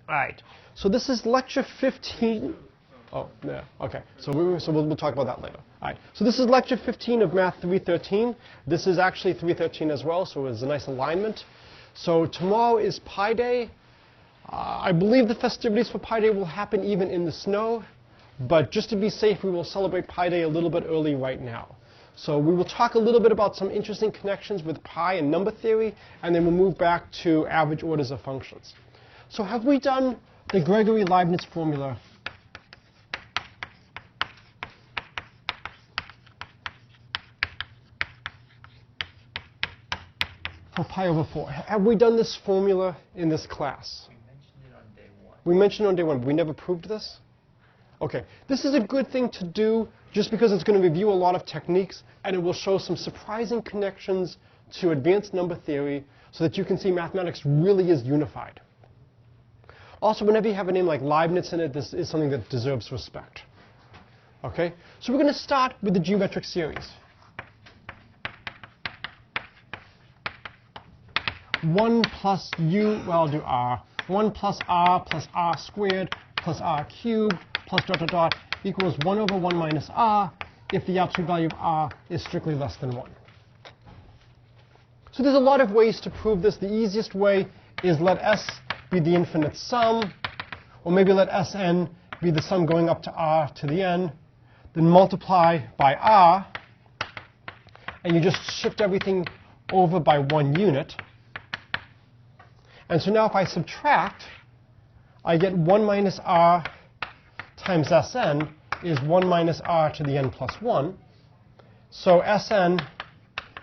All right. So this is lecture 15. Oh, yeah. Okay. So we'll talk about that later. All right. So this is lecture 15 of Math 313. This is actually 313 as well, so it's a nice alignment. So tomorrow is Pi Day. I believe the festivities for Pi Day will happen even in the snow. But just to be safe, we will celebrate Pi Day a little bit early right now. So we will talk a little bit about some interesting connections with pi and number theory, and then we'll move back to average orders of functions. So have we done the Gregory-Leibniz formula? For pi over 4. Have we done this formula in this class? We mentioned it on day 1. We mentioned it on day 1, but we never proved this? Okay, this is a good thing to do just because it's going to review a lot of techniques and it will show some surprising connections to advanced number theory so that you can see mathematics really is unified. Also, whenever you have a name like Leibniz in it, this is something that deserves respect. Okay, so we're going to start with the geometric series. 1 plus u, well, I'll do r. 1 plus r squared plus r cubed plus dot dot dot equals 1 over 1 minus r if the absolute value of r is strictly less than 1. So there's a lot of ways to prove this. The easiest way is let S be the infinite sum, or maybe let Sn be the sum going up to r to the n, then multiply by r, and you just shift everything over by 1 unit. And so now if I subtract, I get 1 minus r times Sn is 1 minus r to the n plus 1. So Sn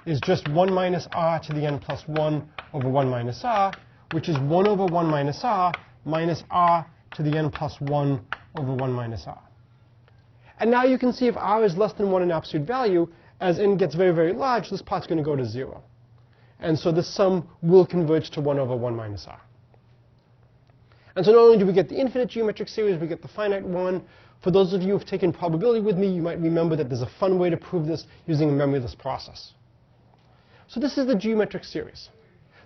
is just 1 minus r to the n plus 1 over 1 minus r, which is 1 over 1 minus r minus r to the n plus 1 over 1 minus r. And now you can see if r is less than 1 in absolute value, as n gets very, very large, this part's going to go to 0. And so the sum will converge to 1 over 1 minus r. And so not only do we get the infinite geometric series, we get the finite one. For those of you who have taken probability with me, you might remember that there's a fun way to prove this using a memoryless process. So this is the geometric series.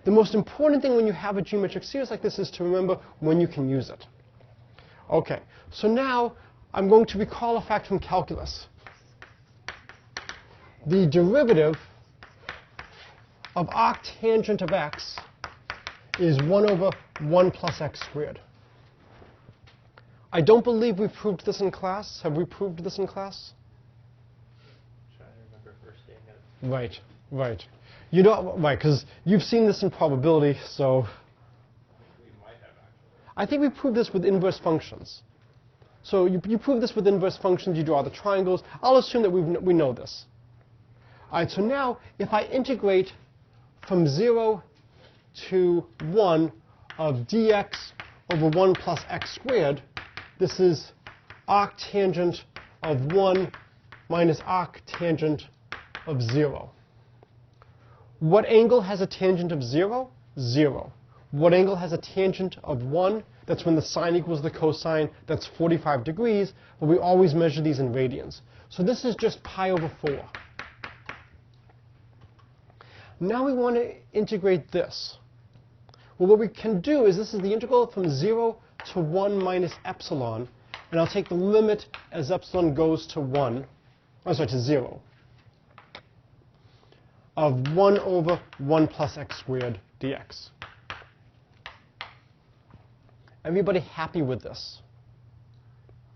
The most important thing when you have a geometric series like this is to remember when you can use it. OK, so now I'm going to recall a fact from calculus. The derivative of arctangent of x is 1 over 1 plus x squared. I don't believe we proved this in class. Have we proved this in class? I'm trying to remember first day note. Right, right. You know, right, because you've seen this in probability, so. We might have actually. I think we proved this with inverse functions. So you prove this with inverse functions, you draw the triangles. I'll assume that we know this. All right, so now if I integrate from 0 to 1 of dx over 1 plus x squared, this is arctangent of 1 minus arctangent of 0. What angle has a tangent of 0? 0. What angle has a tangent of 1? That's when the sine equals the cosine. That's 45 degrees. But we always measure these in radians. So this is just pi over 4. Now we want to integrate this. Well, what we can do is this is the integral from 0 to 1 minus epsilon. And I'll take the limit as epsilon goes to 1. I'm sorry, to 0. Of 1 over 1 plus x squared dx. Everybody happy with this?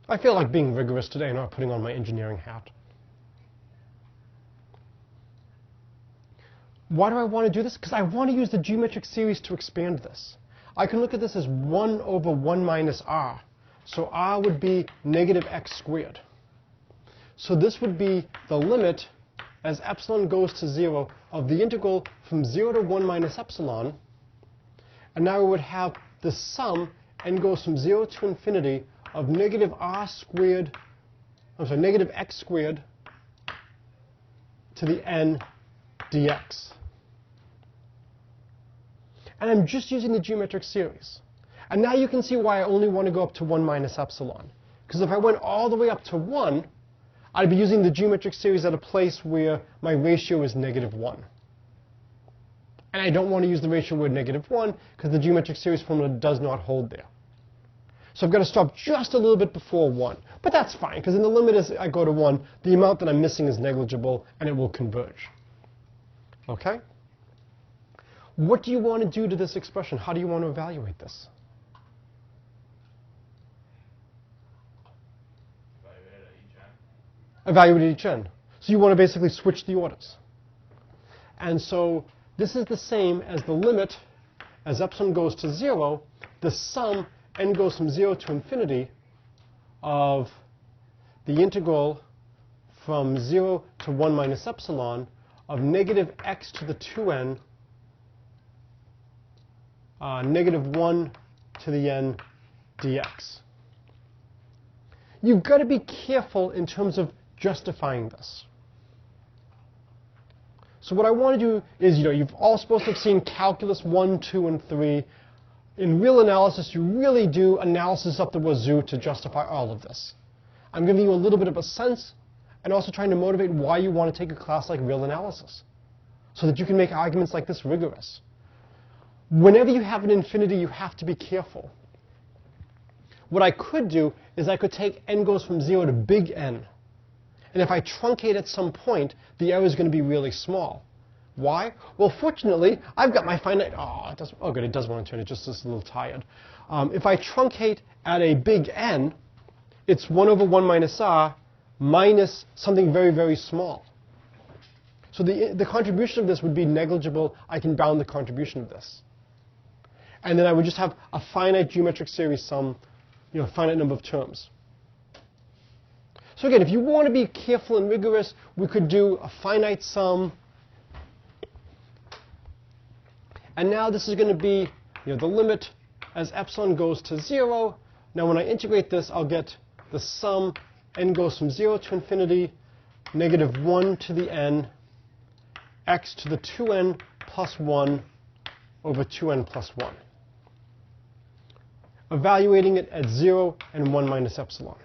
I feel like being rigorous today, not putting on my engineering hat. Why do I want to do this? Because I want to use the geometric series to expand this. I can look at this as 1 over 1 minus r. So r would be negative x squared. So this would be the limit as epsilon goes to 0 of the integral from 0 to 1 minus epsilon. And now we would have the sum, n goes from 0 to infinity, of negative r squared, negative x squared to the n dx. And I'm just using the geometric series. And now you can see why I only want to go up to 1 minus epsilon. Because if I went all the way up to 1, I'd be using the geometric series at a place where my ratio is negative 1. And I don't want to use the ratio where negative 1, because the geometric series formula does not hold there. So I've got to stop just a little bit before 1. But that's fine, because in the limit as I go to 1, the amount that I'm missing is negligible, and it will converge. OK? What do you want to do to this expression? How do you want to evaluate this? Evaluate at each end. So you want to basically switch the orders. And so this is the same as the limit as epsilon goes to 0, the sum n goes from 0 to infinity of the integral from 0 to 1 minus epsilon of negative x to the 2n, negative 1 to the n dx. You've got to be careful in terms of justifying this. So what I want to do is, you've all supposed to have seen calculus 1, 2, and 3. In real analysis, you really do analysis up the wazoo to justify all of this. I'm giving you a little bit of a sense and also trying to motivate why you want to take a class like real analysis so that you can make arguments like this rigorous. Whenever you have an infinity, you have to be careful. What I could do is I could take n goes from 0 to big N. And if I truncate at some point, the error is going to be really small. Why? Well, fortunately, I've got my finite. Oh, good, it does want to turn. It's just a little tired. If I truncate at a big N, it's 1 over 1 minus r minus something very, very small. So the contribution of this would be negligible. I can bound the contribution of this. And then I would just have a finite geometric series sum, finite number of terms. So again, if you want to be careful and rigorous, we could do a finite sum. And now this is going to be the limit as epsilon goes to 0. Now when I integrate this, I'll get the sum n goes from 0 to infinity, negative 1 to the n, x to the 2n plus 1 over 2n plus 1. Evaluating it at 0 and 1 minus epsilon.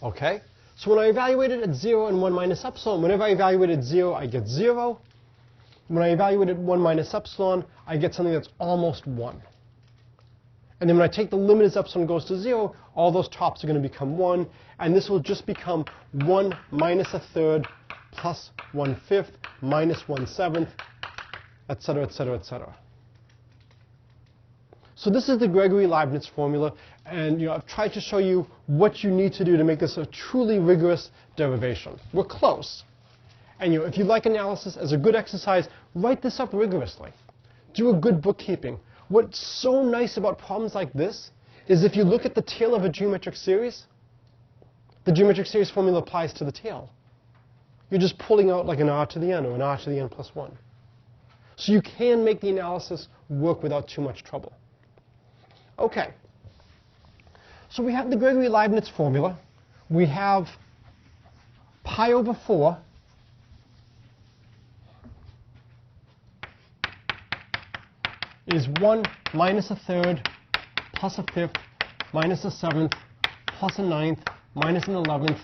OK? So when I evaluate it at 0 and 1 minus epsilon, whenever I evaluate at 0, I get 0. When I evaluate at 1 minus epsilon, I get something that's almost 1. And then when I take the limit as epsilon goes to 0, all those tops are going to become 1. And this will just become 1 minus a third plus 1/5 minus 1/7, et cetera, et cetera, et cetera. So this is the Gregory-Leibniz formula. And I've tried to show you what you need to do to make this a truly rigorous derivation. We're close. And if you like analysis as a good exercise, write this up rigorously. Do a good bookkeeping. What's so nice about problems like this is if you look at the tail of a geometric series, the geometric series formula applies to the tail. You're just pulling out like an r to the n or an r to the n plus 1. So you can make the analysis work without too much trouble. OK. So we have the Gregory-Leibniz formula. We have pi over 4 is 1 minus a third plus a fifth minus a seventh plus a ninth minus an 11th.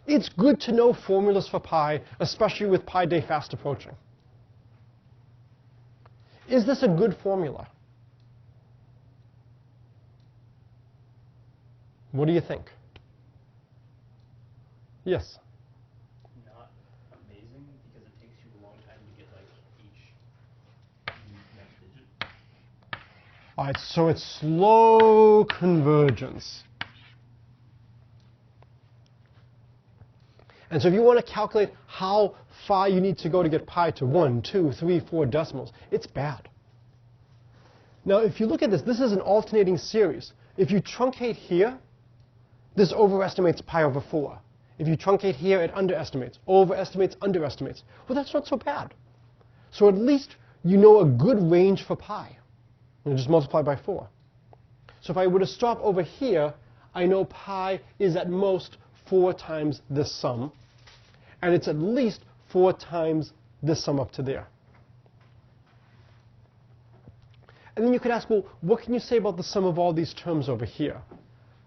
It's good to know formulas for pi, especially with pi day fast approaching. Is this a good formula? What do you think? Yes? Not amazing because it takes you a long time to get each next digit. All right, so it's slow convergence. And so if you want to calculate how far you need to go to get pi to 1, 2, 3, 4 decimals, it's bad. Now, if you look at this, this is an alternating series. If you truncate here, this overestimates pi over 4. If you truncate here, it underestimates, overestimates, underestimates. Well, that's not so bad. So at least you know a good range for pi. And just multiply by 4. So if I were to stop over here, I know pi is at most 4 times this sum. And it's at least 4 times this sum up to there. And then you could ask, well, what can you say about the sum of all these terms over here?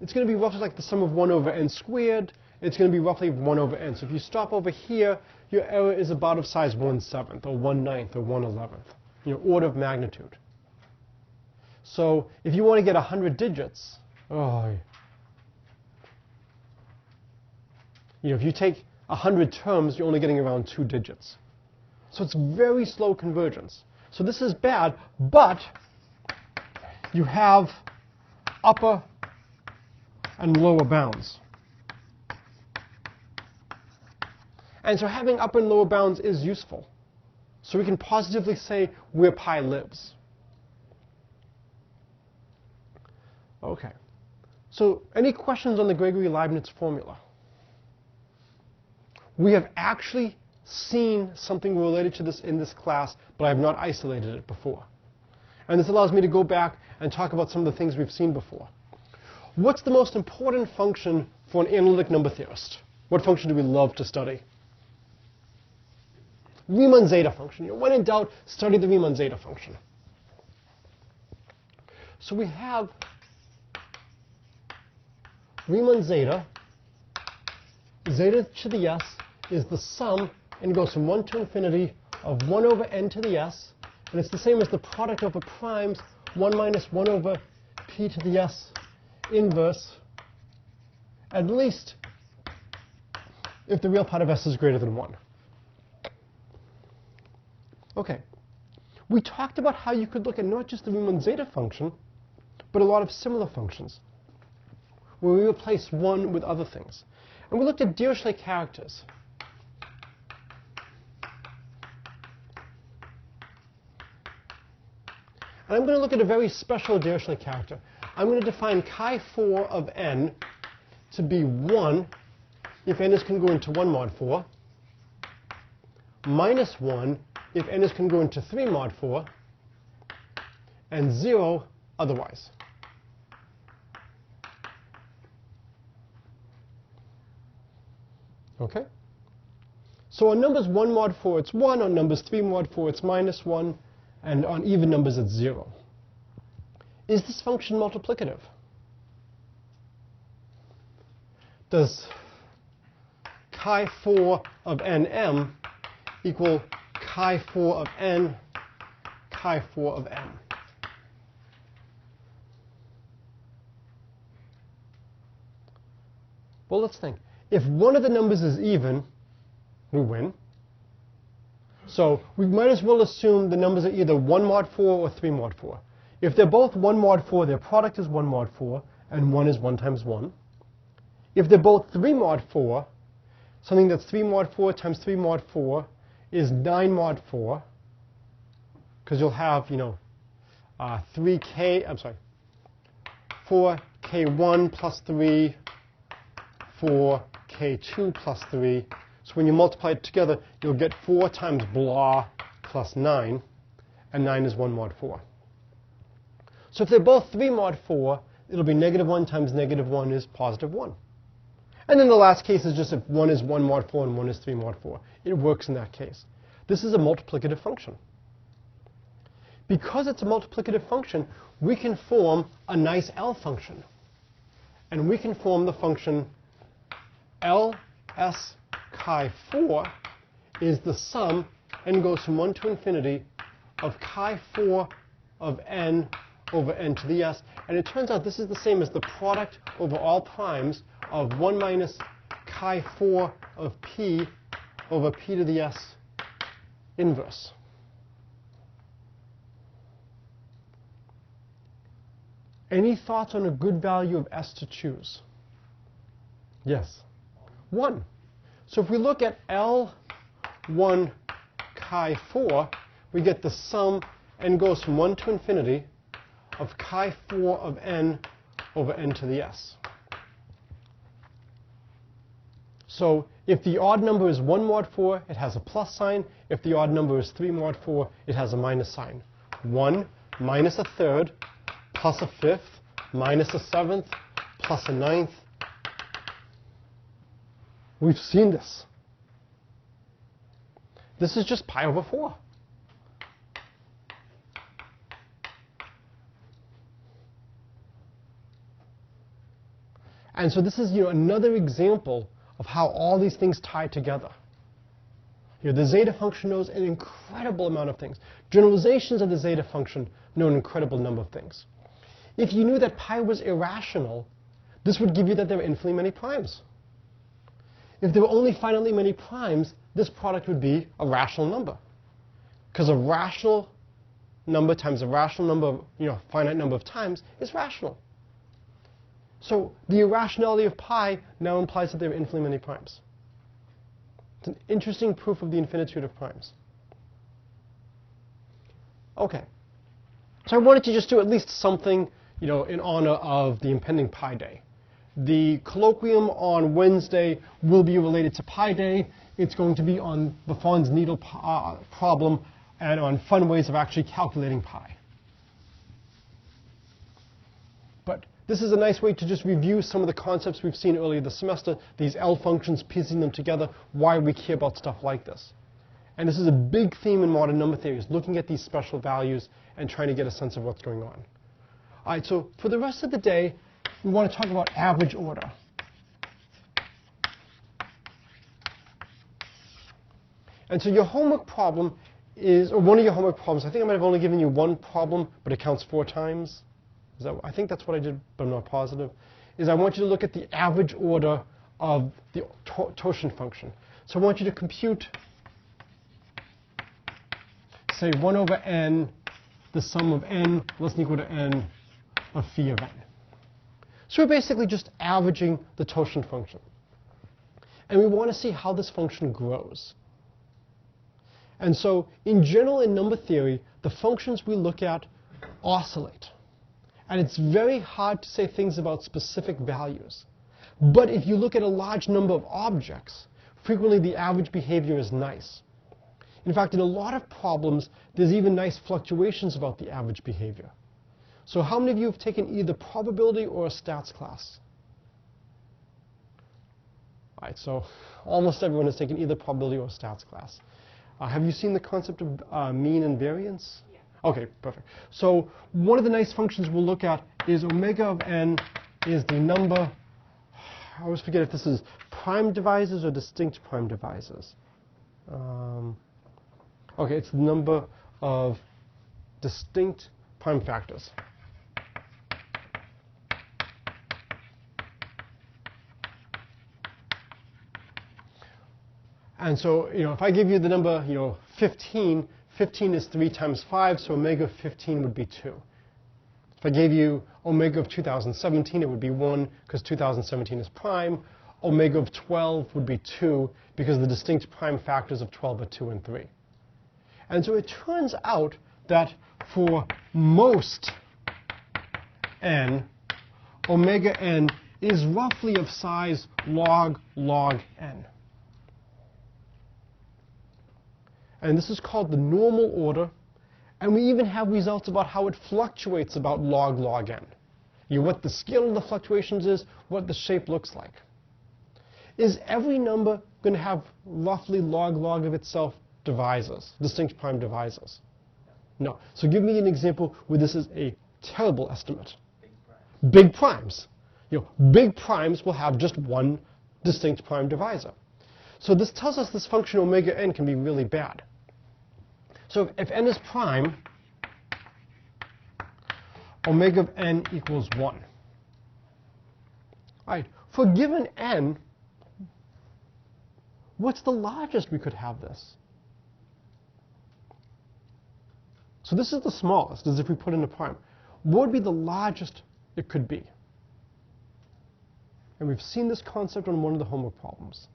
It's going to be roughly like the sum of 1 over n squared. It's going to be roughly 1 over n. So if you stop over here, your error is about of size 1/7, or 1/9, or 1/11, order of magnitude. So if you want to get 100 digits, if you take 100 terms, you're only getting around 2 digits. So it's very slow convergence. So this is bad, but you have upper and lower bounds. And so having upper and lower bounds is useful. So we can positively say where pi lives. Okay. So any questions on the Gregory-Leibniz formula? We have actually seen something related to this in this class, but I have not isolated it before. And this allows me to go back and talk about some of the things we've seen before. What's the most important function for an analytic number theorist? What function do we love to study? Riemann zeta function. When in doubt, study the Riemann zeta function. So we have Riemann zeta. Zeta to the s is the sum, and goes from 1 to infinity, of 1 over n to the s. And it's the same as the product over primes, 1 minus 1 over p to the s inverse, at least if the real part of s is greater than 1. Okay. We talked about how you could look at not just the Riemann zeta function, but a lot of similar functions, where we replace one with other things. And we looked at Dirichlet characters. And I'm going to look at a very special Dirichlet character. I'm going to define chi4 of n to be 1 if n is congruent to 1 mod 4, minus 1 if n is congruent to 3 mod 4, and 0 otherwise. Okay? So on numbers 1 mod 4, it's 1. On numbers 3 mod 4, it's minus 1. And on even numbers, it's 0. Is this function multiplicative? Does chi4 of nm equal chi4 of n, chi4 of m? Well, let's think. If one of the numbers is even, we win. So we might as well assume the numbers are either 1 mod 4 or 3 mod 4. If they're both 1 mod 4, their product is 1 mod 4, and 1 is 1 times 1. If they're both 3 mod 4, something that's 3 mod 4 times 3 mod 4 is 9 mod 4, because you'll have, 4k1 plus 3, 4k2 plus 3. So when you multiply it together, you'll get 4 times blah plus 9, and 9 is 1 mod 4. So if they're both 3 mod 4, it'll be negative 1 times negative 1 is positive 1. And then the last case is just if 1 is 1 mod 4 and 1 is 3 mod 4. It works in that case. This is a multiplicative function. Because it's a multiplicative function, we can form a nice L function. And we can form the function LS chi4 is the sum, n goes from 1 to infinity, of chi4 of n over n to the s. And it turns out this is the same as the product over all primes of 1 minus chi4 of p over p to the s inverse. Any thoughts on a good value of s to choose? Yes. 1. So if we look at L1 chi4, we get the sum, n goes from 1 to infinity, of chi4 of n over n to the s. So if the odd number is 1 mod 4, it has a plus sign. If the odd number is 3 mod 4, it has a minus sign. 1 minus a third, plus a fifth, minus a seventh, plus a ninth. We've seen this. This is just pi over 4. And so this is another example of how all these things tie together. The zeta function knows an incredible amount of things. Generalizations of the zeta function know an incredible number of things. If you knew that pi was irrational, this would give you that there are infinitely many primes. If there were only finitely many primes, this product would be a rational number. Because a rational number times a rational number, finite number of times is rational. So the irrationality of pi now implies that there are infinitely many primes. It's an interesting proof of the infinitude of primes. Okay. So I wanted to just do at least something, in honor of the impending Pi Day. The colloquium on Wednesday will be related to Pi Day. It's going to be on the Fawn's needle problem and on fun ways of actually calculating pi. But this is a nice way to just review some of the concepts we've seen earlier this semester, these L functions, piecing them together, why we care about stuff like this. And this is a big theme in modern number theory, is looking at these special values and trying to get a sense of what's going on. All right, so for the rest of the day, we want to talk about average order. And so your homework problem is, or one of your homework problems, I think I might have only given you one problem, but it counts 4 times. I think that's what I did, but I'm not positive. Is I want you to look at the average order of the totient function. So I want you to compute, say, 1 over n, the sum of n less than equal to n of phi of n. So we're basically just averaging the totient function. And we want to see how this function grows. And so in general, in number theory, the functions we look at oscillate. And it's very hard to say things about specific values. But if you look at a large number of objects, frequently the average behavior is nice. In fact, in a lot of problems, there's even nice fluctuations about the average behavior. So how many of you have taken either probability or a stats class? All right, so almost everyone has taken either probability or a stats class. Have you seen the concept of mean and variance? Yeah. OK, perfect. So one of the nice functions we'll look at is omega of n is the number. I always forget if this is prime divisors or distinct prime divisors. OK, it's the number of distinct prime factors. And so, if I give you the number, 15, 15 is 3 times 5, so omega of 15 would be 2. If I gave you omega of 2017, it would be 1, because 2017 is prime. Omega of 12 would be 2, because the distinct prime factors of 12 are 2 and 3. And so it turns out that for most n, omega n is roughly of size log n. And this is called the normal order. And we even have results about how it fluctuates about log n. What the scale of the fluctuations is, what the shape looks like. Is every number going to have roughly log of itself divisors, distinct prime divisors? No. So give me an example where this is a terrible estimate. Big primes. Big primes will have just one distinct prime divisor. So this tells us this function omega n can be really bad. So if n is prime, omega of n equals 1. All right, for given n, what's the largest we could have this? So this is the smallest, as if we put in a prime. What would be the largest it could be? And we've seen this concept on one of the homework problems.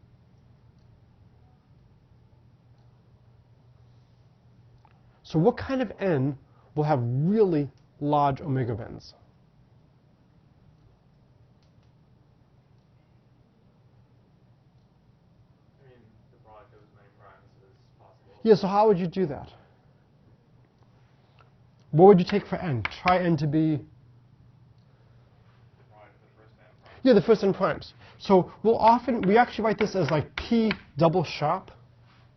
So what kind of n will have really large omega of n's? I mean, the product of as many primes as possible. Yeah, so how would you do that? What would you take for n? Try n to be? The product of the first n primes. Yeah, the first n primes. So we actually write this as like p double sharp,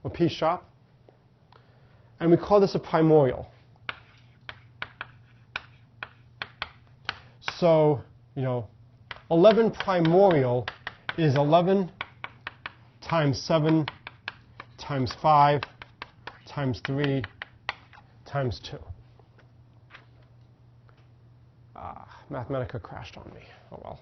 or p sharp. And we call this a primorial. So, 11 primorial is 11 times 7 times 5 times 3 times 2. Mathematica crashed on me. Oh well.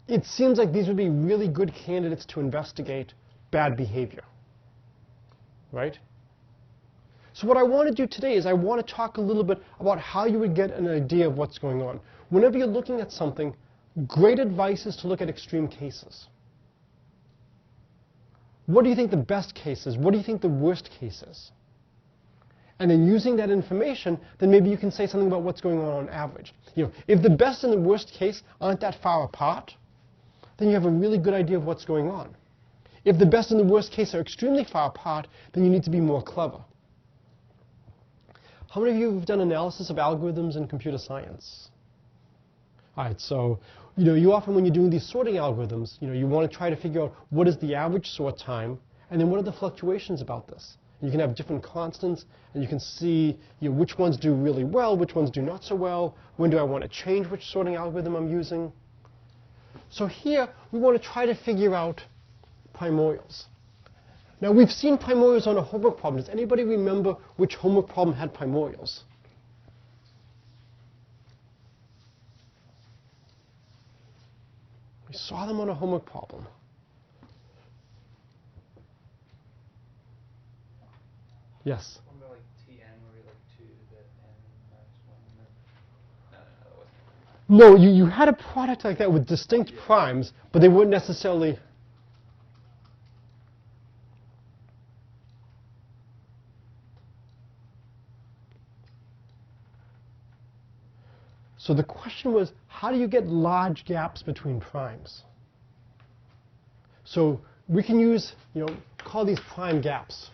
It seems like these would be really good candidates to investigate bad behavior, right? So what I want to do today is I want to talk a little bit about how you would get an idea of what's going on. Whenever you're looking at something, great advice is to look at extreme cases. What do you think the best case is? What do you think the worst case is? And then using that information, then maybe you can say something about what's going on average. If the best and the worst case aren't that far apart, then you have a really good idea of what's going on. If the best and the worst case are extremely far apart, then you need to be more clever. How many of you have done analysis of algorithms in computer science? All right, so you often, when you're doing these sorting algorithms, you want to try to figure out what is the average sort time, and then what are the fluctuations about this. You can have different constants, and you can see which ones do really well, which ones do not so well, when do I want to change which sorting algorithm I'm using. So here, we want to try to figure out primorials. Now, we've seen primorials on a homework problem. Does anybody remember which homework problem had primorials? We saw them on a homework problem. Yes? Like Tn, where we like 2 to the n minus 1. No, that wasn't. No, you had a product like that with distinct primes, but they weren't necessarily. So the question was, how do you get large gaps between primes? So we can use, call these prime gaps.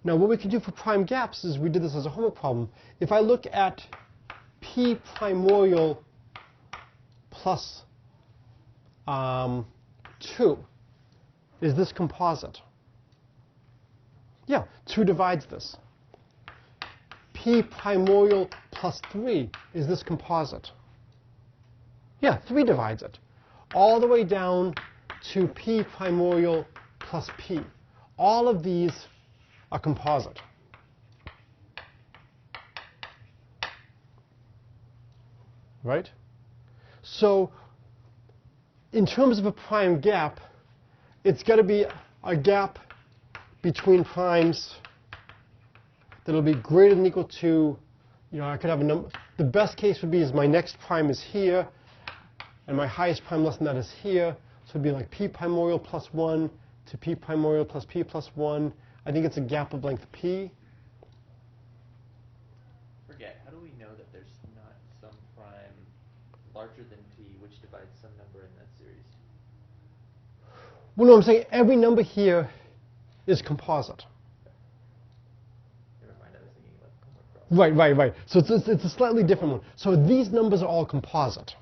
Now what we can do for prime gaps is, we did this as a homework problem. If I look at p primorial plus 2, is this composite? Yeah, 2 divides this. P primorial plus 3, is this composite? Yeah, 3 divides it. All the way down to P primorial plus P. All of these are composite. Right? So in terms of a prime gap, it's got to be a gap between primes that'll be greater than or equal to, I could have a number. The best case would be is my next prime is here, and my highest prime less than that is here. So it'd be like p primorial plus 1 to p primorial plus p plus 1. I think it's a gap of length p. Forget, how do we know that there's not some prime larger than p which divides some number in that series? Well, no, I'm saying every number here is composite. Never mind, I was thinking about the homework problem. Right. So it's a slightly different one. So these numbers are all composite.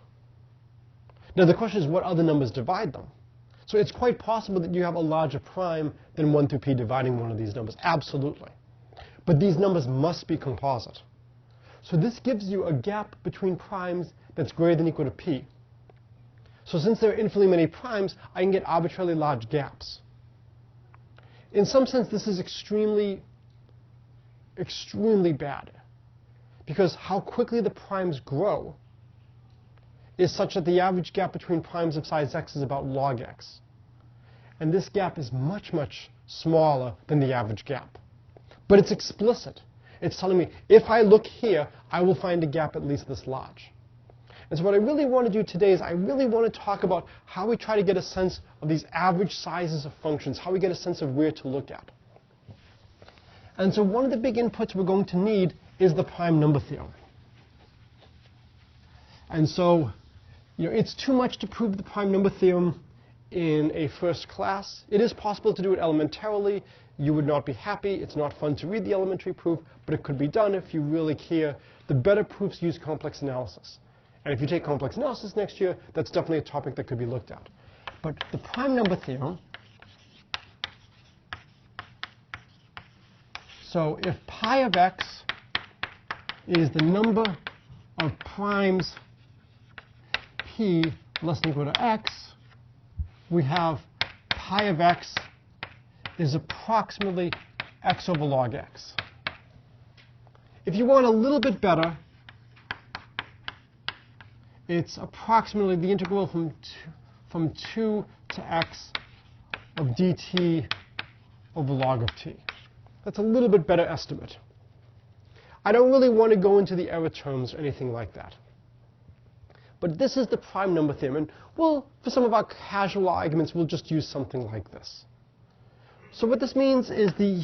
Now the question is, what other numbers divide them? So it's quite possible that you have a larger prime than 1 through p dividing one of these numbers. Absolutely. But these numbers must be composite. So this gives you a gap between primes that's greater than or equal to p. So since there are infinitely many primes, I can get arbitrarily large gaps. In some sense, this is extremely bad, because how quickly the primes grow is such that the average gap between primes of size x is about log x. And this gap is much, much smaller than the average gap. But it's explicit. It's telling me, if I look here, I will find a gap at least this large. And so what I really want to do today is I really want to talk about how we try to get a sense of these average sizes of functions, how we get a sense of where to look at. And so one of the big inputs we're going to need is the prime number theorem. And so it's too much to prove the prime number theorem in a first class. It is possible to do it elementarily. You would not be happy. It's not fun to read the elementary proof, but it could be done if you really care. The better proofs use complex analysis. And if you take complex analysis next year, that's definitely a topic that could be looked at. But the prime number theorem, so if pi of x is the number of primes p less than or equal to x, we have pi of x is approximately x over log x. If you want a little bit better, it's approximately the integral from 2 to x of dt over log of t. That's a little bit better estimate. I don't really want to go into the error terms or anything like that. But this is the prime number theorem. And we'll, for some of our casual arguments, we'll just use something like this. So what this means is the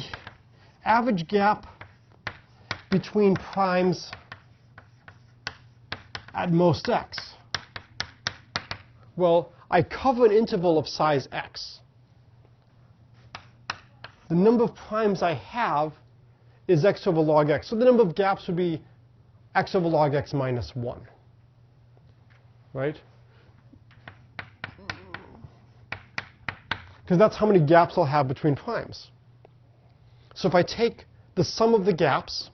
average gap between primes at most x. Well, I cover an interval of size x. The number of primes I have is x over log x. So the number of gaps would be x over log x minus 1. Right? Because that's how many gaps I'll have between primes. So if I take the sum of the gaps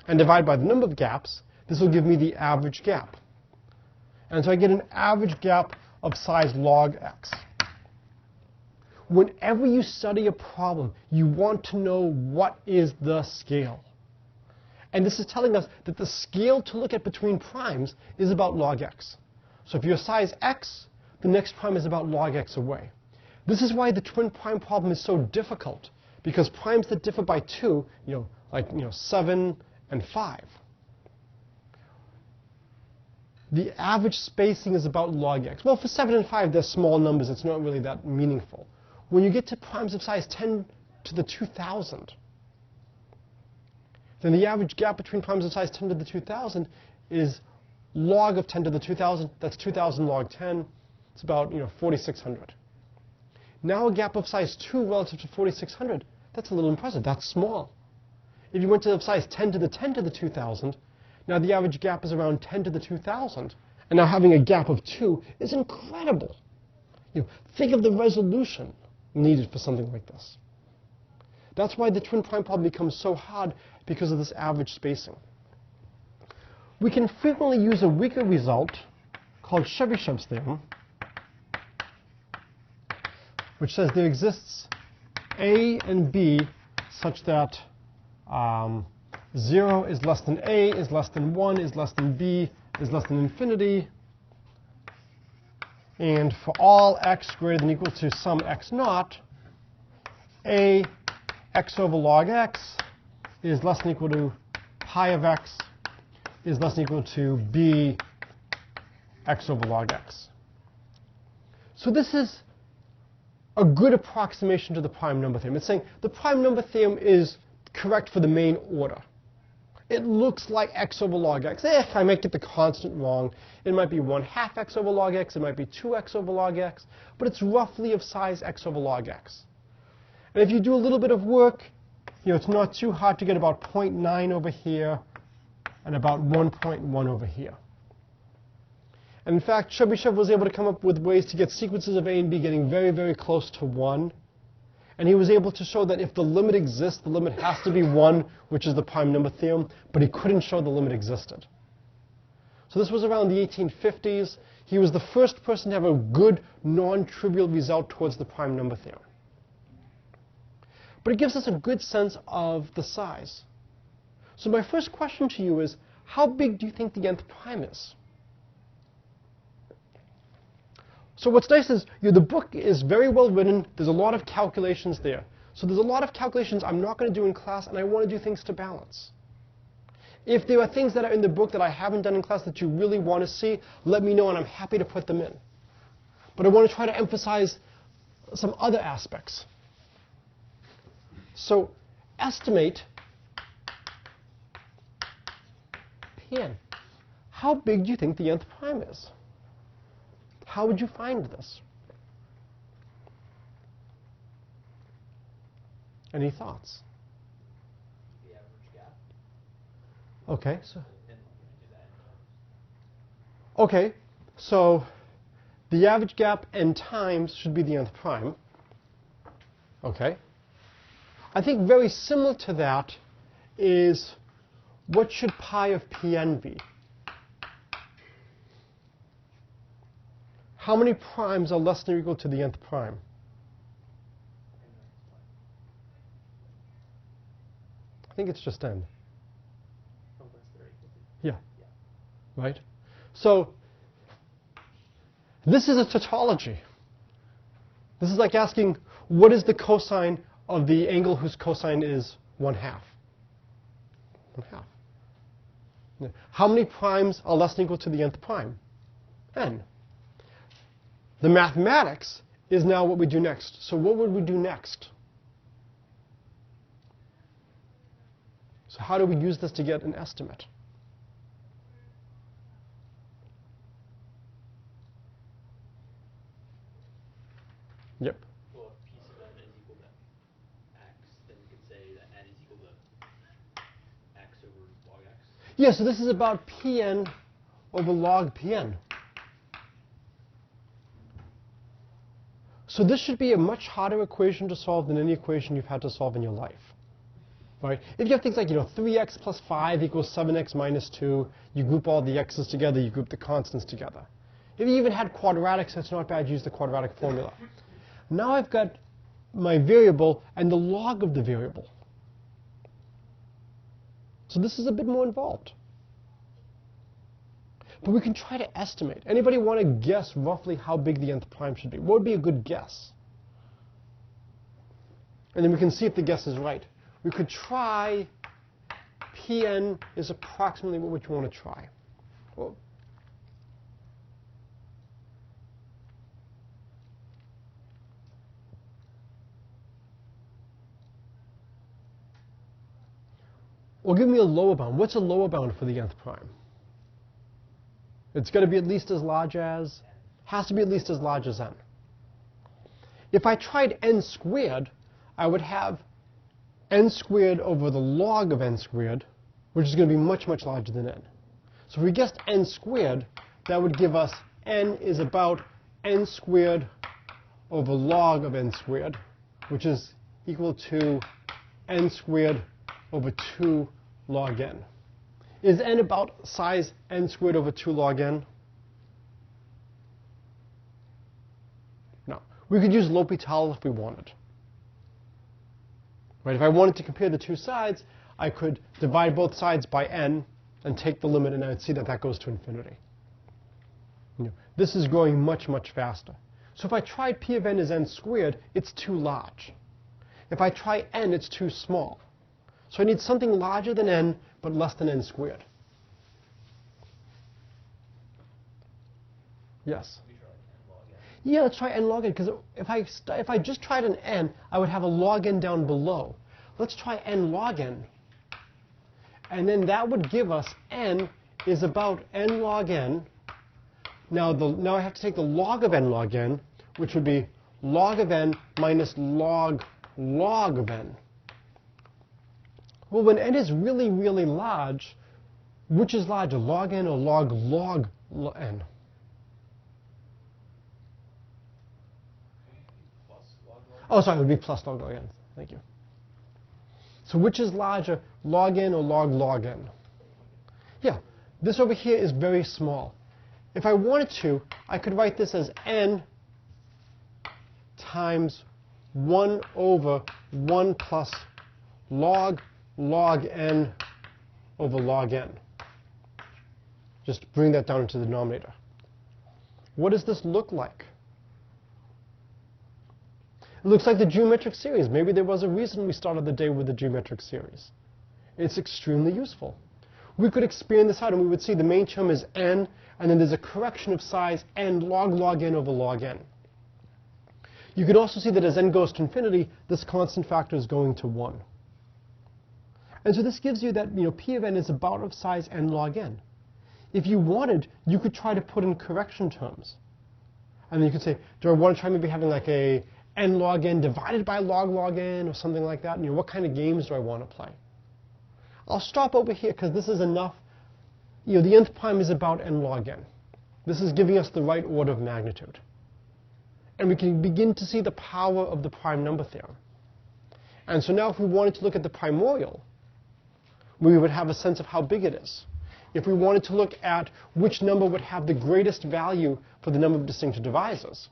and divide by the number of gaps, this will give me the average gap. And so I get an average gap of size log x. Whenever you study a problem, you want to know what is the scale. And this is telling us that the scale to look at between primes is about log x. So if you're size x, the next prime is about log x away. This is why the twin prime problem is so difficult, because primes that differ by 2, like 7 and 5, the average spacing is about log x. Well, for 7 and 5, they're small numbers. It's not really that meaningful. When you get to primes of size 10 to the 2,000, then the average gap between primes of size 10 to the 2,000 is log of 10 to the 2,000. That's 2,000 log 10. It's about 4,600. Now a gap of size 2 relative to 4,600, that's a little impressive. That's small. If you went to size 10 to the 10 to the 2,000, now the average gap is around 10 to the 2,000. And now having a gap of 2 is incredible. Think of the resolution needed for something like this. That's why the twin prime problem becomes so hard, because of this average spacing. We can frequently use a weaker result called Chebyshev's theorem, which says there exists A and B such that 0 is less than A, is less than 1, is less than B, is less than infinity. And for all x greater than or equal to some x naught, A x over log x is less than or equal to pi of x is less than or equal to b x over log x. So this is a good approximation to the prime number theorem. It's saying the prime number theorem is correct for the main order. It looks like x over log x. I might get the constant wrong. It might be 1/2 x over log x. It might be 2x over log x. But it's roughly of size x over log x. And if you do a little bit of work, it's not too hard to get about 0.9 over here and about 1.1 over here. And in fact, Chebyshev was able to come up with ways to get sequences of A and B getting very, very close to 1. And he was able to show that if the limit exists, the limit has to be 1, which is the prime number theorem. But he couldn't show the limit existed. So this was around the 1850s. He was the first person to have a good, non-trivial result towards the prime number theorem. But it gives us a good sense of the size. So my first question to you is, how big do you think the nth prime is? So what's nice is the book is very well written. There's a lot of calculations there. So there's a lot of calculations I'm not going to do in class, and I want to do things to balance. If there are things that are in the book that I haven't done in class that you really want to see, let me know, and I'm happy to put them in. But I want to try to emphasize some other aspects. So estimate Pn. How big do you think the nth prime is? How would you find this? Any thoughts? The average gap. Okay. So, And you can do that in terms. okay. So the average gap n times should be the nth prime. Okay. I think very similar to that is what should pi of Pn be? How many primes are less than or equal to the nth prime? I think it's just n. right? So this is a tautology. This is like asking, what is the cosine of the angle whose cosine is 1/2? 1/2. How many primes are less than or equal to the nth prime? N. The mathematics is now what we do next. So what would we do next? So how do we use this to get an estimate? Yep. Well, if p sub n is equal to x, then you could say that n is equal to x over log x. Yeah, so this is about Pn over log Pn. So this should be a much harder equation to solve than any equation you've had to solve in your life. Right? If you have things like 3x plus 5 equals 7x minus 2, you group all the x's together, you group the constants together. If you even had quadratics, it's not bad to use the quadratic formula. Now I've got my variable and the log of the variable. So this is a bit more involved. But we can try to estimate. Anybody want to guess roughly how big the nth prime should be? What would be a good guess? And then we can see if the guess is right. We could try Pn is approximately what we want to try. Well, give me a lower bound. What's a lower bound for the nth prime? It's got to be at least as large as, has to be at least as large as n. If I tried n squared, I would have n squared over the log of n squared, which is going to be much, much larger than n. So if we guessed n squared, that would give us n is about n squared over log of n squared, which is equal to n squared over 2 log n. Is n about size n squared over 2 log n? No. We could use L'Hopital if we wanted. Right? If I wanted to compare the two sides, I could divide both sides by n and take the limit, and I would see that that goes to infinity. This is growing much, much faster. So if I try p of n as n squared, it's too large. If I try n, it's too small. So I need something larger than n, but less than n squared. Yes? Yeah, let's try n log n, because if I just tried an n, I would have a log n down below. Let's try n log n. And then that would give us n is about n log n. Now I have to take the log of n log n, which would be log of n minus log of n. Well, when n is really, really large, which is larger, log n or log n? Oh, sorry, it would be plus log n. Thank you. So which is larger, log n or log n? Yeah, this over here is very small. If I wanted to, I could write this as n times 1 over 1 plus log n over log n. Just bring that down into the denominator. What does this look like? It looks like the geometric series. Maybe there was a reason we started the day with the geometric series. It's extremely useful. We could expand this out, and we would see the main term is n, and then there's a correction of size n log n over log n. You could also see that as n goes to infinity, this constant factor is going to 1. And so this gives you that p of n is about of size n log n. If you wanted, you could try to put in correction terms. And then you could say, do I want to try maybe having like a n log n divided by log n or something like that? What kind of games do I want to play? I'll stop over here because this is enough. The nth prime is about n log n. This is giving us the right order of magnitude. And we can begin to see the power of the prime number theorem. And so now if we wanted to look at the primorial, we would have a sense of how big it is. If we wanted to look at which number would have the greatest value for the number of distinct divisors,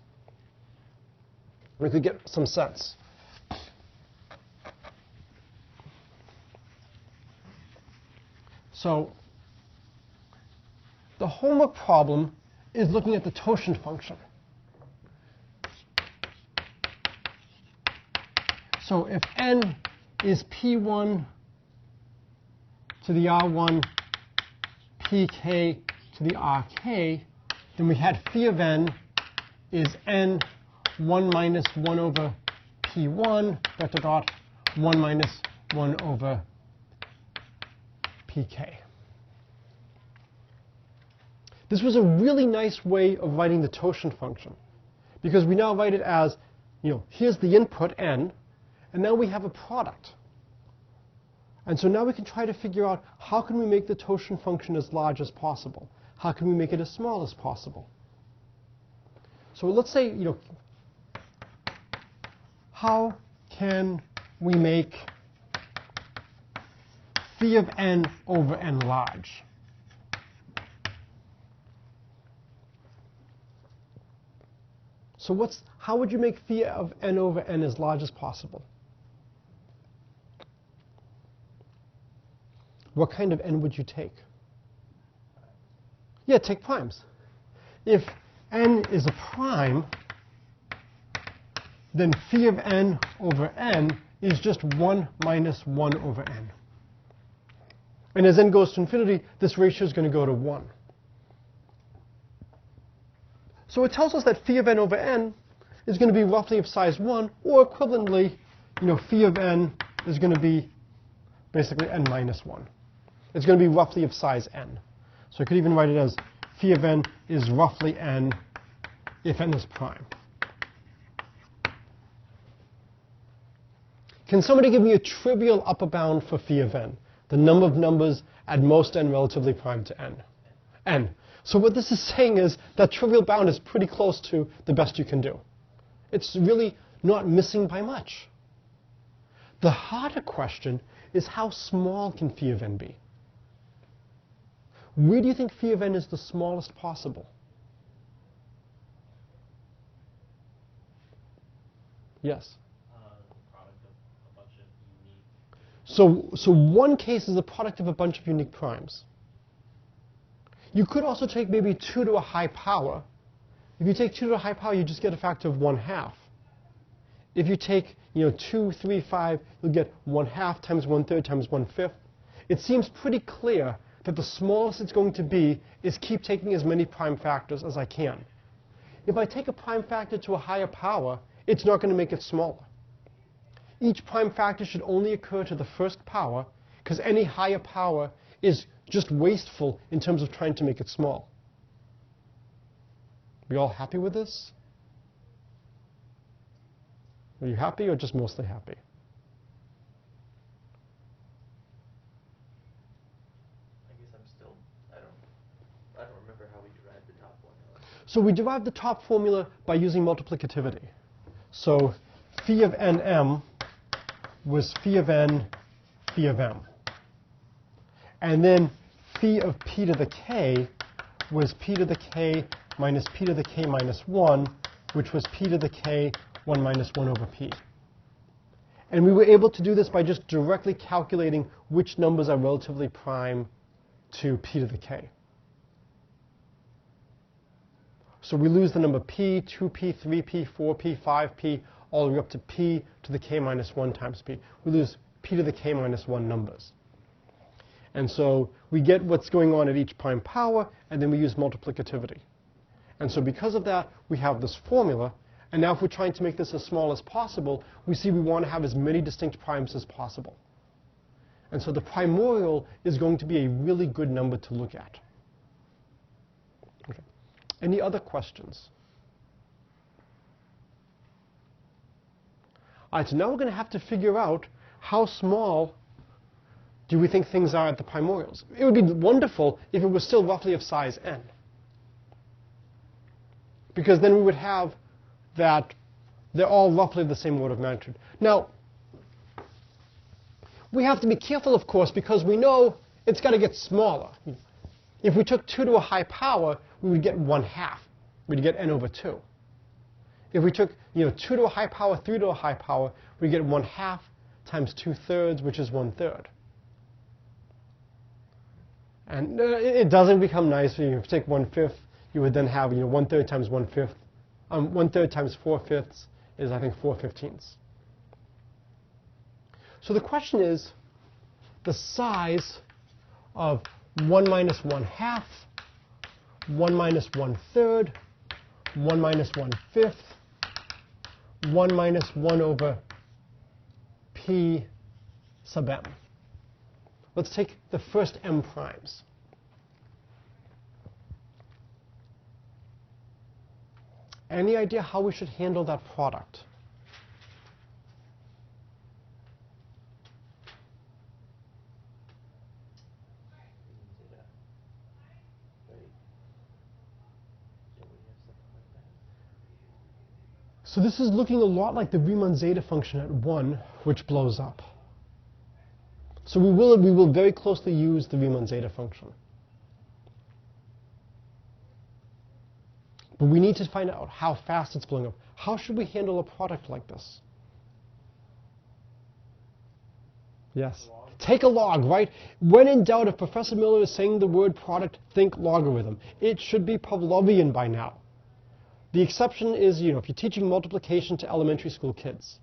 we could get some sense. So the homework problem is looking at the totient function. So if n is p1 to the r1, pk to the rk, then we had phi of n is n 1 minus 1 over p1 dot dot dot 1 minus 1 over pk. This was a really nice way of writing the totient function, because we now write it as, here's the input n, and now we have a product. And so now we can try to figure out how can we make the totient function as large as possible? How can we make it as small as possible? So let's say, how can we make phi of n over n large? So how would you make phi of n over n as large as possible? What kind of n would you take? Yeah, take primes. If n is a prime, then phi of n over n is just 1 minus 1 over n. And as n goes to infinity, this ratio is going to go to 1. So it tells us that phi of n over n is going to be roughly of size 1, or equivalently, phi of n is going to be basically n minus 1. It's going to be roughly of size n. So I could even write it as phi of n is roughly n if n is prime. Can somebody give me a trivial upper bound for phi of n? The number of numbers at most n relatively prime to n. N. So what this is saying is that trivial bound is pretty close to the best you can do. It's really not missing by much. The harder question is, how small can phi of n be? Where do you think phi of n is the smallest possible? Yes? Product of a bunch of unique. So one case is the product of a bunch of unique primes. You could also take maybe 2 to a high power. If you take 2 to a high power, you just get a factor of 1/2. If you take 2, 3, 5, you'll get 1/2 times 1/3 times 1/5. It seems pretty clear that the smallest it's going to be is keep taking as many prime factors as I can. If I take a prime factor to a higher power, it's not going to make it smaller. Each prime factor should only occur to the first power, because any higher power is just wasteful in terms of trying to make it small. We all happy with this? Are you happy or just mostly happy? I guess I'm still, I don't remember how we derived the top formula. So we derived the top formula by using multiplicativity. So phi of nm was phi of n, phi of m. And then phi of p to the k was p to the k minus p to the k minus 1, which was p to the k 1 minus 1 over p. And we were able to do this by just directly calculating which numbers are relatively prime to p to the k. So we lose the number p, 2p, 3p, 4p, 5p, all the way up to p to the k minus 1 times p. We lose p to the k minus 1 numbers. And so we get what's going on at each prime power, and then we use multiplicativity. And so because of that, we have this formula. And now if we're trying to make this as small as possible, we see we want to have as many distinct primes as possible. And so the primorial is going to be a really good number to look at. Okay. Any other questions? All right, so now we're going to have to figure out how small do we think things are at the primorials. It would be wonderful if it was still roughly of size n. Because then we would have that they're all roughly the same order of magnitude. Now, we have to be careful, of course, because we know it's got to get smaller. If we took 2 to a high power, we would get 1/2. We'd get n over 2. If we took 2 to a high power, 3 to a high power, we'd get 1/2 times 2/3, which is 1/3. And it doesn't become nice. If you take 1/5, you would then have 1/3 times 1/5. 1/3 times 4/5 is, I think, 4/15. So the question is the size of 1 minus 1/2, 1 minus 1/3, 1 minus 1/5, 1 minus 1 over p sub m. Let's take the first m primes. Any idea how we should handle that product? So this is looking a lot like the Riemann zeta function at 1, which blows up. So we will very closely use the Riemann zeta function. But we need to find out how fast it's blowing up. How should we handle a product like this? Yes. Take a log, right? When in doubt, if Professor Miller is saying the word product, think logarithm. It should be Pavlovian by now. The exception is, if you're teaching multiplication to elementary school kids,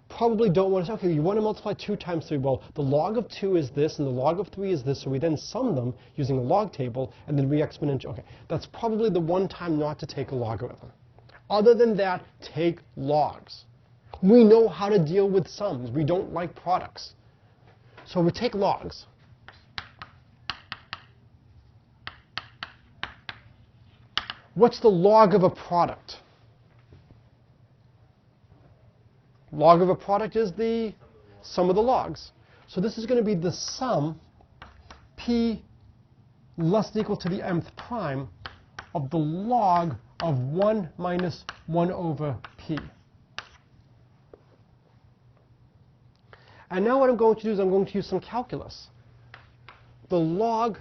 probably don't want to say, okay, you want to multiply 2 times 3. Well, the log of 2 is this, and the log of 3 is this, so we then sum them using a log table, and then we exponential. Okay, that's probably the one time not to take a logarithm. Other than that, take logs. We know how to deal with sums. We don't like products. So we take logs. What's the log of a product? Log of a product is the sum of the logs. So this is going to be the sum, p less than or equal to the mth prime, of the log of 1 minus 1 over p. And now what I'm going to do is I'm going to use some calculus. The log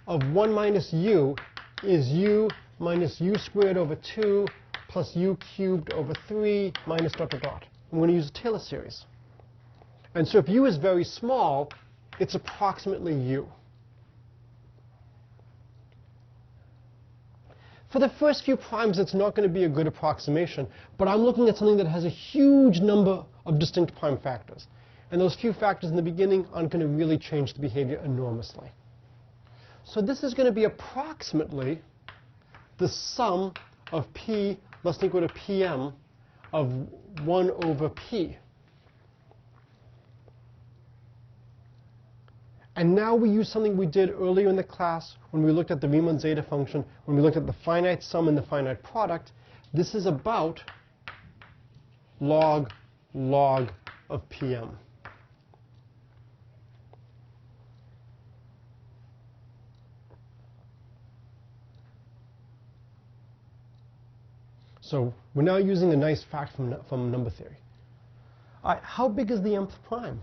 of 1 minus u is u minus u squared over 2 plus u cubed over 3 minus dot dot dot. I'm going to use a Taylor series. And so if u is very small, it's approximately u. For the first few primes, it's not going to be a good approximation, but I'm looking at something that has a huge number of distinct prime factors. And those few factors in the beginning aren't going to really change the behavior enormously. So this is going to be approximately the sum of p less than or equal to pm of 1 over p. And now we use something we did earlier in the class when we looked at the Riemann zeta function, when we looked at the finite sum and the finite product. This is about log of pm. So we're now using a nice fact from number theory. All right, how big is the mth prime?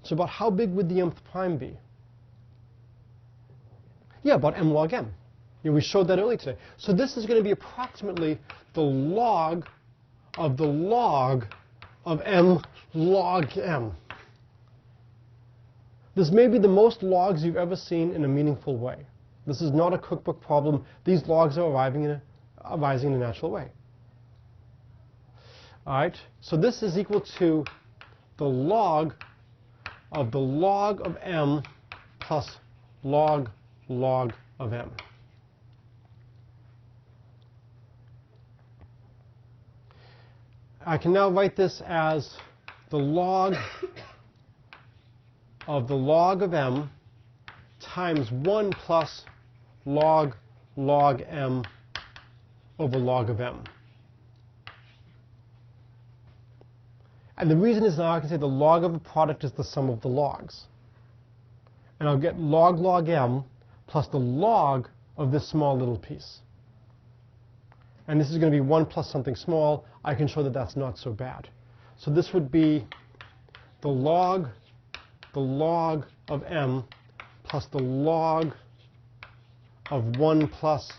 So about how big would the mth prime be? Yeah, about m log m. We showed that earlier today. So this is going to be approximately the log of m log m. This may be the most logs you've ever seen in a meaningful way. This is not a cookbook problem. These logs are arising in a natural way. All right, so this is equal to the log of m plus log of m. I can now write this as the log of m times 1 plus log m over log of m. And the reason is now I can say the log of a product is the sum of the logs. And I'll get log m plus the log of this small little piece. And this is going to be 1 plus something small. I can show that that's not so bad. So this would be the log of m plus the log of 1 plus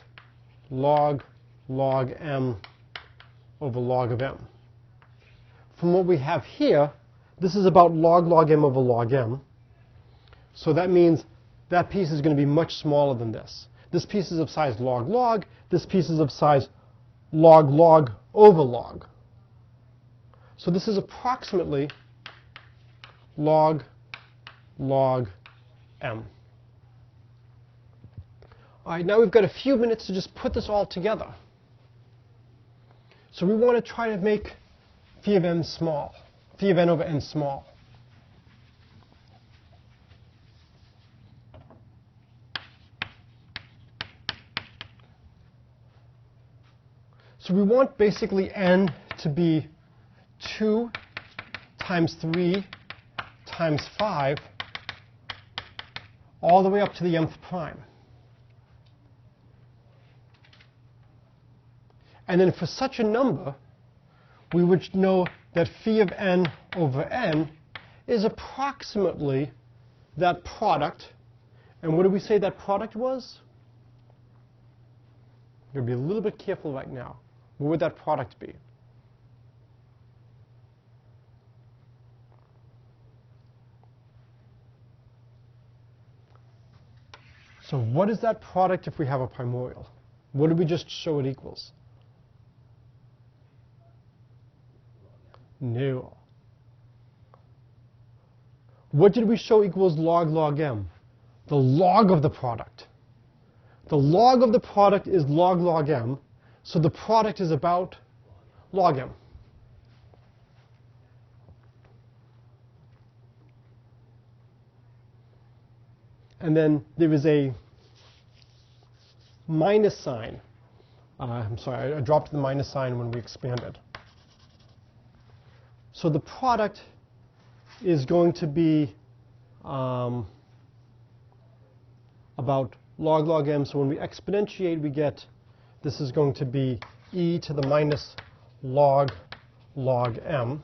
log m over log of m. from what we have here, this is about log m over log m. So that means that piece is going to be much smaller than this. This piece is of size log. This piece is of size log over log. So this is approximately log m. All right, now we've got a few minutes to just put this all together. So we want to try to make phi of n small, phi of n over n small. So we want basically n to be 2 times 3 times 5 all the way up to the nth prime. And then for such a number, we would know that phi of n over n is approximately that product. And what did we say that product was? You're going to be a little bit careful right now. What would that product be? So what is that product if we have a primorial? What did we just show it equals? No. What did we show equals log m? The log of the product. The log of the product is log m, so the product is about log m. And then there is a minus sign. I'm sorry, I dropped the minus sign when we expanded. So the product is going to be about log m. So when we exponentiate, we get, this is going to be e to the minus log m.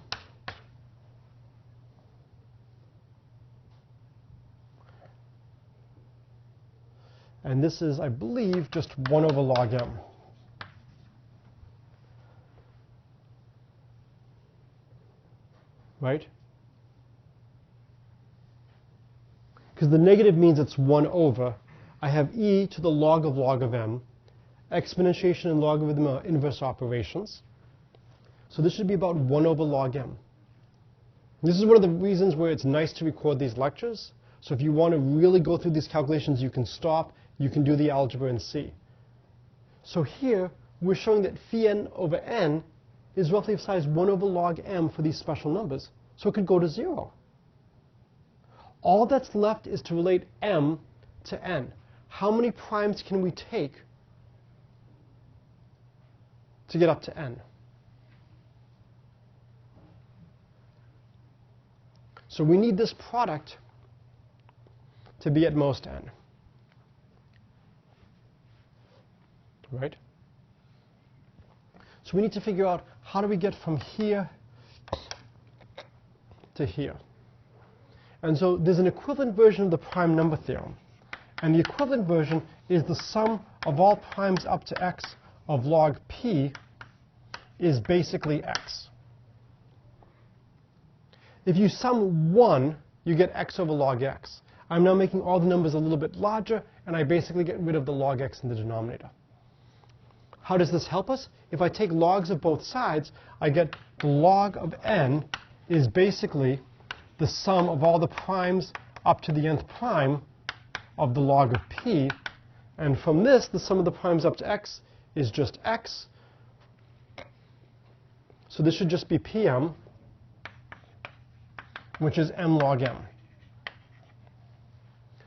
And this is, I believe, just 1 over log m. Right? Because the negative means it's 1 over. I have e to the log of m. Exponentiation and logarithm are inverse operations. So this should be about 1 over log m. This is one of the reasons where it's nice to record these lectures. So if you want to really go through these calculations, you can stop. You can do the algebra and see. So here, we're showing that phi n over n is roughly of size 1 over log m for these special numbers. So it could go to 0. All that's left is to relate m to n. How many primes can we take to get up to n? So we need this product to be at most n. Right? So we need to figure out how do we get from here to here. And so there's an equivalent version of the prime number theorem. And the equivalent version is the sum of all primes up to x of log p is basically x. If you sum 1, you get x over log x. I'm now making all the numbers a little bit larger, and I basically get rid of the log x in the denominator. How does this help us? If I take logs of both sides, I get the log of n is basically the sum of all the primes up to the nth prime of the log of p. And from this, the sum of the primes up to x is just x. So this should just be pm, which is m log m.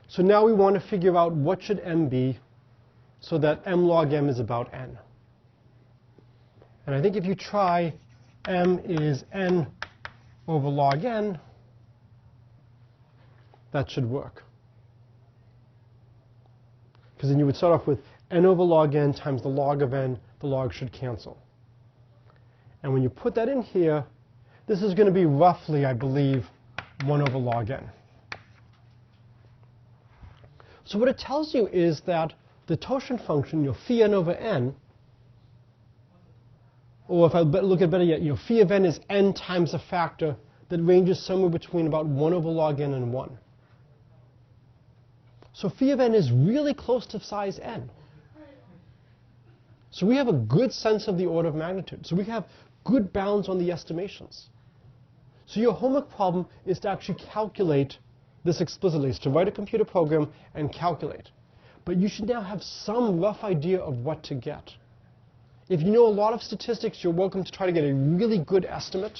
So now we want to figure out what should m be so that m log m is about n. And I think if you try m is n over log n, that should work. Because then you would start off with n over log n times the log of n. The log should cancel. And when you put that in here, this is going to be roughly, I believe, 1 over log n. So what it tells you is that the totient function, your phi n over n, Or if I look at better yet, phi of n is n times a factor that ranges somewhere between about 1 over log n and 1. So phi of n is really close to size n. So we have a good sense of the order of magnitude. So we have good bounds on the estimations. So your homework problem is to actually calculate this explicitly. It's to write a computer program and calculate. But you should now have some rough idea of what to get. If you know a lot of statistics, you're welcome to try to get a really good estimate.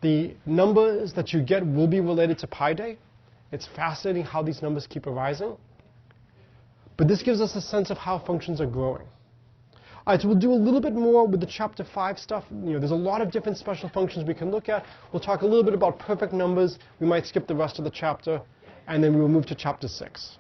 The numbers that you get will be related to pi day. It's fascinating how these numbers keep arising. But this gives us a sense of how functions are growing. All right, so we'll do a little bit more with the chapter 5 stuff. There's a lot of different special functions we can look at. We'll talk a little bit about perfect numbers. We might skip the rest of the chapter, and then we will move to chapter 6.